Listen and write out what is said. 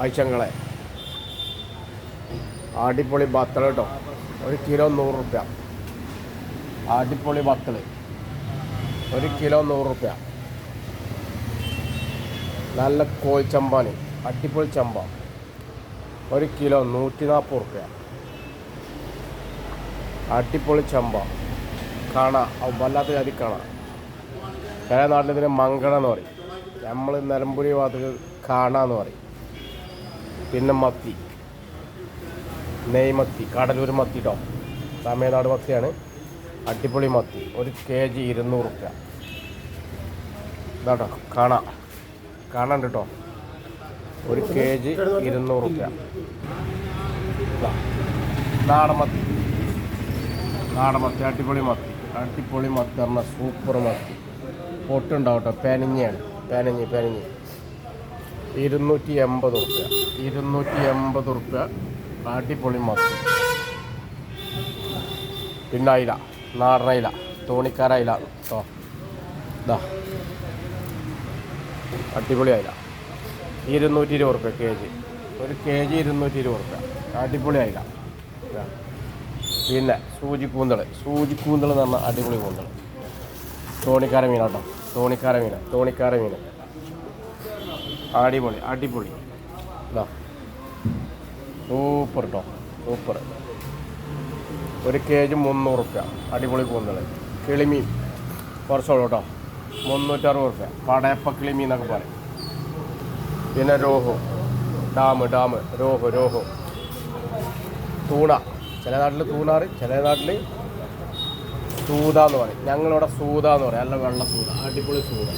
ആഴ്ചങ്ങളെ അടിപൊളി ബത്തൽ കേട്ടോ. 1 കിലോ 100 റുപ്യ. അടിപൊളി ബത്തൽ 1 കിലോ 100 റുപ്യ. നല്ല കോഴിച്ചമ്പാന് അടിപൊളി ചമ്പ 1 കിലോ 140 റുപ്യ. അടിപൊളി ചമ്പ കാണാം, വല്ലാത്ത ജാതി കാണാം. ചില നാട്ടിൽ മങ്കട എന്ന് പറയും, നമ്മൾ നിലമ്പൂരി ഭാഗത്ത് കാണാന്ന് പറയും. പിന്നെ മത്തി, നെയ്മത്തി, കടലൂർ മത്തി കേട്ടോ, തമിഴ്നാട് മത്തിയാണ്. അടിപൊളി മത്തി 1 kg 200 റുപ്യ. ഇതാട്ടോ കാണാണ്ട് കേട്ടോ, 1 kg 200 റുപ്യ. നാടൻ മത്തി അടിപൊളി മത്തി പറഞ്ഞാൽ സൂപ്പർ മത്തി. പൊട്ടുണ്ടാവും കേട്ടോ, പെനഞ്ഞാണ്, പെനഞ്ഞ് 280 റുപ്യ. 280 റുപ്യ അടിപൊളി മത്തി. പിന്നെ അയില, നാടൻ അയില, തോണിക്കാര അയില കേട്ടോ. ഇതാ അടിപൊളി അയില 220 റുപ്യ kg. 1 kg 220 റുപ്യ. അടിപൊളി അയില. പിന്നെ സൂചിക്കൂന്തൾ എന്ന് പറഞ്ഞാൽ അടിപൊളി കൂന്തൾ. തോണിക്കാര മീൻ കേട്ടോ, തോണിക്കാര മീൻ അടിപൊളി. ഇതാ സൂപ്പർ കേട്ടോ, സൂപ്പർ. 1 kg 300 റുപ്യ. അടിപൊളി കൂന്തൾ. കിളിമീൻ കുറച്ചുള്ളൂ കേട്ടോ, 360 റുപ്യ. പടയപ്പ കിളിമീൻ എന്നൊക്കെ പറയും. പിന്നെ രോഹു, ഡാം രോഹു. തൂണ, ചില നാട്ടിൽ തൂണാറ്, ചില നാട്ടിൽ സൂത എന്ന് പറയും. ഞങ്ങളിവിടെ സൂത എന്ന് പറയും, നല്ല വെള്ള സൂത. അടിപൊളി സൂത.